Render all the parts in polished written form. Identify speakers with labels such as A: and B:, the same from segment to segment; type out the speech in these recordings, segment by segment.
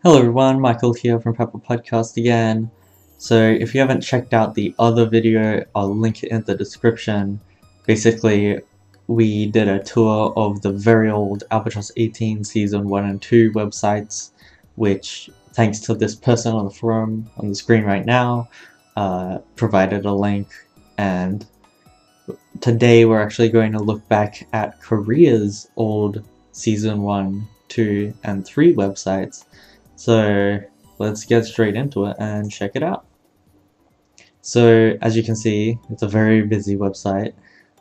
A: Hello everyone, Michael here from Papel Podcast again. So if you haven't checked out the other video, I'll link it in the description. Basically, we did a tour of the very old Albatross 18 Season 1 and 2 websites, which, thanks to this person on the forum on the screen right now, provided a link. And today we're actually going to look back at Korea's old Season 1, 2, and 3 websites. So let's get straight into it and check it out. So as you can see, it's a very busy website.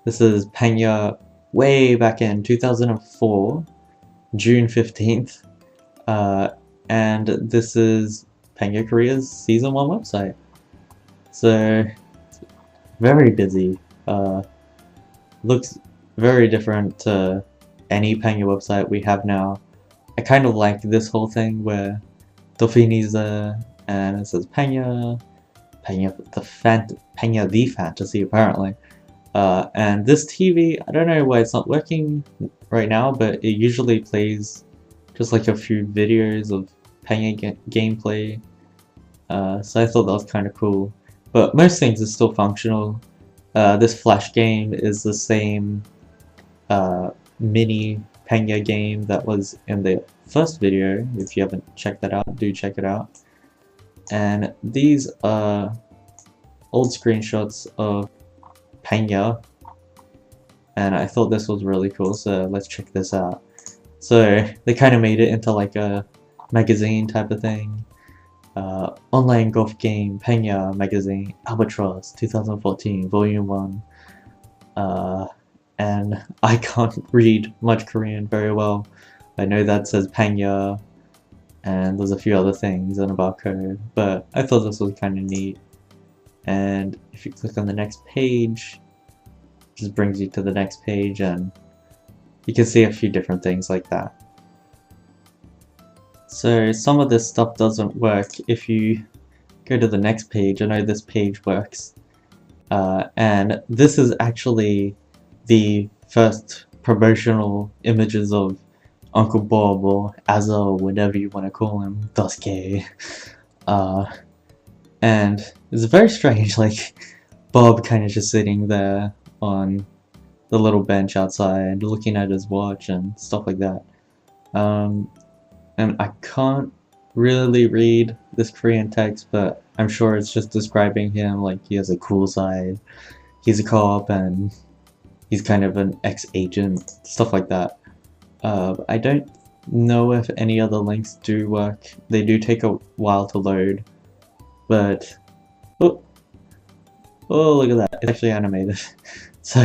A: This is PangYa way back in 2004, June 15th. And this is PangYa Korea's Season 1 website. So very busy. Looks very different to any PangYa website we have now. I kind of like this whole thing where Dauphini's there, and it says PangYa the Fantasy apparently. And this TV, I don't know why it's not working right now, but it usually plays just like a few videos of PangYa gameplay. So I thought that was kind of cool. But most things are still functional. This Flash game is the same mini PangYa game that was in the first video. If you haven't checked that out, do check it out. And these are old screenshots of PangYa, and I thought this was really cool, so let's check this out. So they kind of made it into like a magazine type of thing. Online golf game, PangYa magazine, Albatross 2014 volume 1. And I can't read much Korean very well. I know that says PangYa, and there's a few other things and a barcode, but I thought this was kind of neat. And if you click on the next page, it just brings you to the next page, and you can see a few different things like that. So some of this stuff doesn't work if you go to the next page. I know this page works. And this is actually the first promotional images of Uncle Bob, or Azza, or whatever you want to call him, Duske. And it's very strange, like Bob kind of just sitting there on the little bench outside looking at his watch and stuff like that. And I can't really read this Korean text, but I'm sure it's just describing him like he has a cool side, he's a cop, and he's kind of an ex-agent, stuff like that. I don't know if any other links do work. They do take a while to load, but oh look at that, it's actually animated. So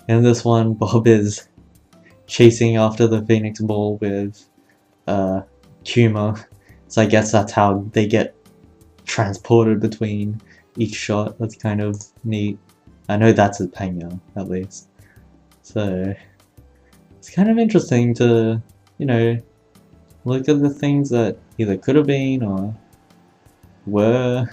A: in this one, Bob is chasing after the Phoenix Ball with Kuma, so I guess that's how they get transported between each shot. That's kind of neat. I know that's his PangYa, at least. So it's kind of interesting to, you know, look at the things that either could have been or were,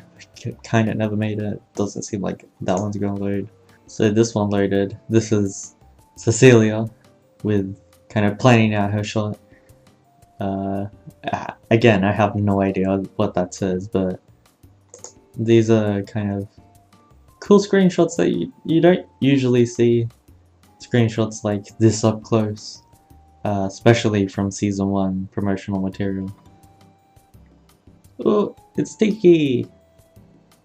A: kind of never made it. Doesn't seem like that one's gonna load. So this one loaded. This is Cecilia with kind of planning out her shot. Again, I have no idea what that says, but these are kind of cool screenshots that you don't usually see. Screenshots like this up close, especially from Season 1 promotional material. Oh, it's Tiki!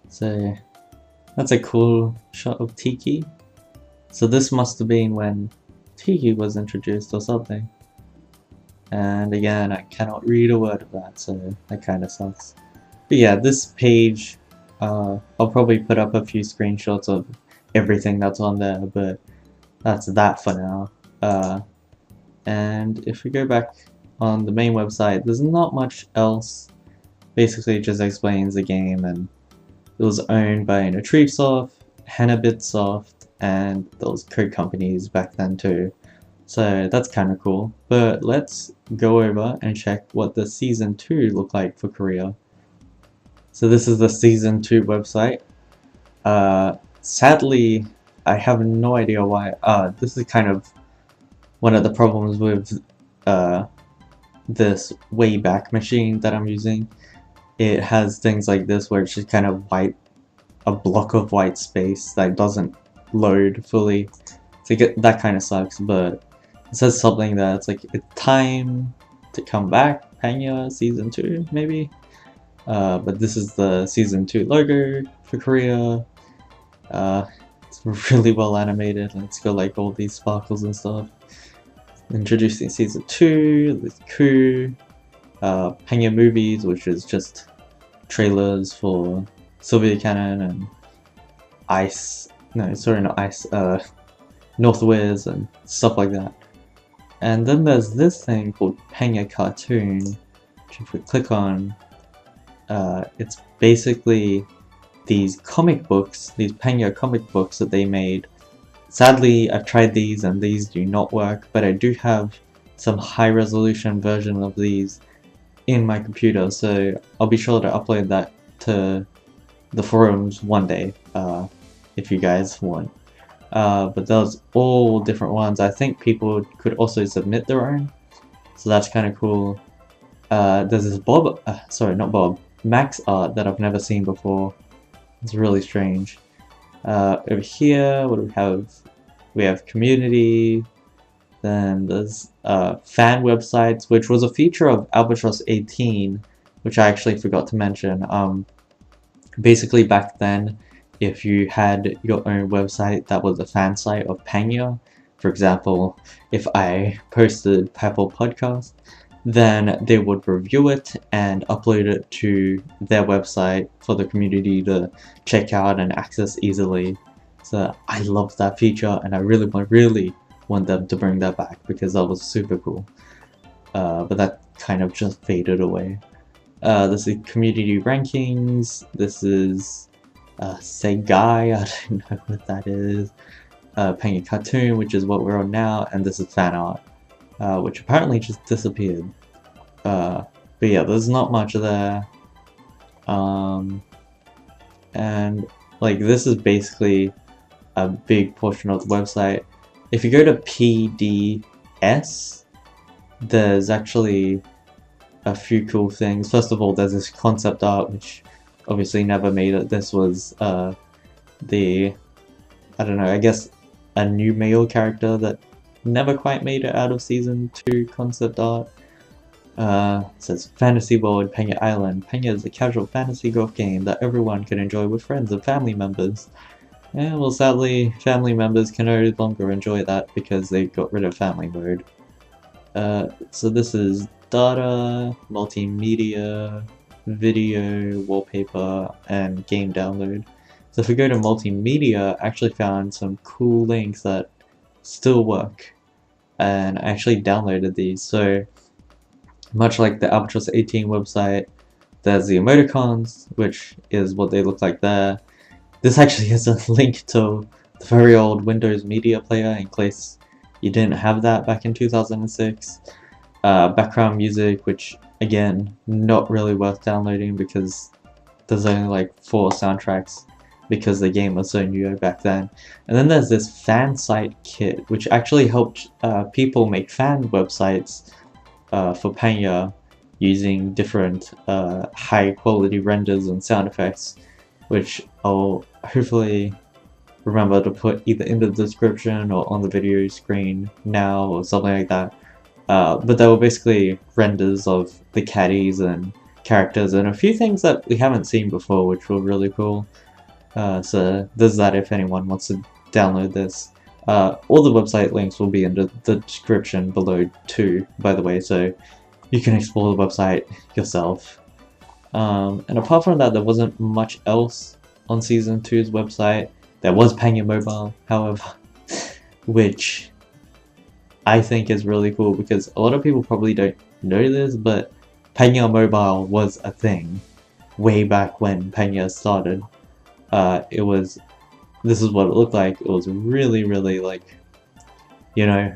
A: So that's a cool shot of Tiki. So this must have been when Tiki was introduced or something. And again, I cannot read a word of that, so that kind of sucks. But yeah, this page, I'll probably put up a few screenshots of everything that's on there, but that's that for now. And if we go back on the main website, there's not much else. Basically, it just explains the game, and it was owned by Retrievesoft, Hanabitsoft, and those code companies back then too. So that's kind of cool. But let's go over and check what the Season 2 looked like for Korea. So this is the Season 2 website. Sadly, I have no idea why. This is kind of one of the problems with this Wayback Machine that I'm using. It has things like this where it's just kind of white, a block of white space that doesn't load fully. So that kind of sucks, but it says something that it's like it's time to come back, PangYa Season 2 maybe. But this is the Season 2 logo for Korea. It's really well animated, and it's got like all these sparkles and stuff. Introducing Season 2, this coup, PangYa movies, which is just trailers for Sylvia Cannon and North Wiz and stuff like that. And then there's this thing called PangYa Cartoon, which if we click on, it's basically these comic books, these PangYa comic books that they made. Sadly, I've tried these and these do not work, but I do have some high resolution version of these in my computer, so I'll be sure to upload that to the forums one day, if you guys want. But those all different ones. I think people could also submit their own, so that's kind of cool. There's this Max art that I've never seen before. It's really strange. Over here, what do we have? We have community, then there's fan websites, which was a feature of Albatross 18, which I actually forgot to mention. Basically back then, if you had your own website that was a fan site of PangYa, for example, if I posted Papel podcast, then they would review it and upload it to their website for the community to check out and access easily. So I love that feature, and I really want them to bring that back because that was super cool. But that kind of just faded away. This is community rankings. This is Segai, I don't know what that is. PangYa Cartoon, which is what we're on now, and this is fan art, which apparently just disappeared. But yeah, there's not much there. And like this is basically a big portion of the website. If you go to PDS, there's actually a few cool things. First of all, there's this concept art, which obviously never made it. This was I don't know, I guess a new male character that never quite made it out of Season 2 concept art. It says Fantasy World PangYa Island. PangYa is a casual fantasy golf game that everyone can enjoy with friends and family members. Yeah, well, sadly, family members can no longer enjoy that because they got rid of family mode. So this is data, multimedia, video, wallpaper, and game download. So if we go to multimedia, I actually found some cool links that still work, and I actually downloaded these. So much like the Albatross 18 website, there's the emoticons, which is what they look like there. This actually is a link to the very old Windows Media Player in case you didn't have that back in 2006. Background music, which again, not really worth downloading because there's only like 4 soundtracks because the game was so new back then. And then there's this fan site kit, which actually helped people make fan websites for PangYa using different high quality renders and sound effects, which I'll hopefully remember to put either in the description or on the video screen now or something like that. But they were basically renders of the caddies and characters and a few things that we haven't seen before, which were really cool. So there's that if anyone wants to download this. All the website links will be in the description below too, by the way, so you can explore the website yourself. And apart from that, there wasn't much else on Season 2's website. There was PangYa Mobile, however, which I think is really cool because a lot of people probably don't know this, but PangYa Mobile was a thing way back when PangYa started. This is what it looked like. It was really, like, you know,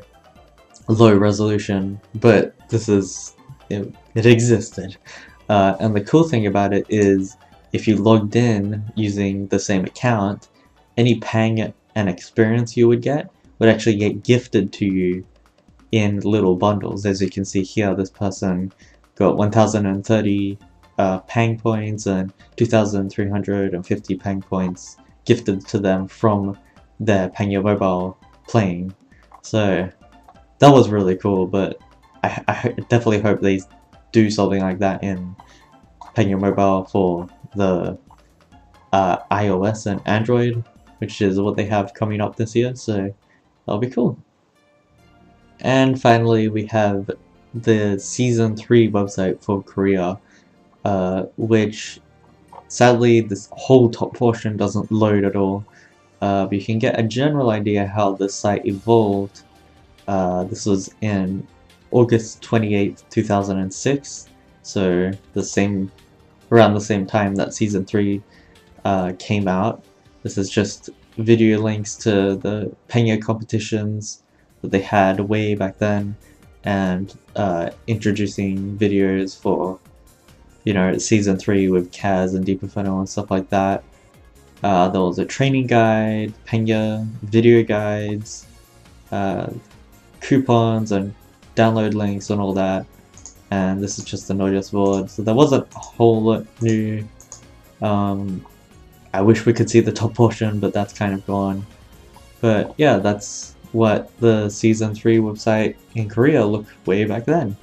A: low resolution, but it existed. And the cool thing about it is if you logged in using the same account, any PangYa experience you would get would actually get gifted to you in little bundles. As you can see here, this person got 1030 Pang points and 2350 Pang points gifted to them from their PangYa mobile playing. So that was really cool, but I definitely hope they do something like that in PangYa mobile for the iOS and Android, which is what they have coming up this year, so that'll be cool. And finally, we have the Season 3 website for Korea, which sadly this whole top portion doesn't load at all, but you can get a general idea how the site evolved. This was in August 28th, 2006, so around the same time that Season 3 came out. This is just video links to the PangYa competitions that they had way back then, and introducing videos for, you know, Season 3 with Kaz and Deepafunnel and stuff like that. There was a training guide, PangYa, video guides, coupons and download links and all that, and this is just the notice board, so there wasn't a whole lot new. I wish we could see the top portion, but that's kind of gone. But yeah, that's what the Season 3 website in Korea looked way back then.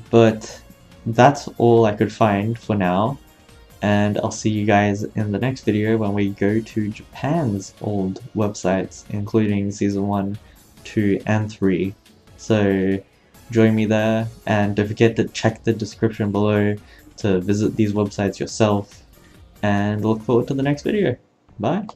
A: But that's all I could find for now, and I'll see you guys in the next video when we go to Japan's old websites, including Season 1, 2, and 3. So join me there, and don't forget to check the description below to visit these websites yourself, and look forward to the next video. Bye!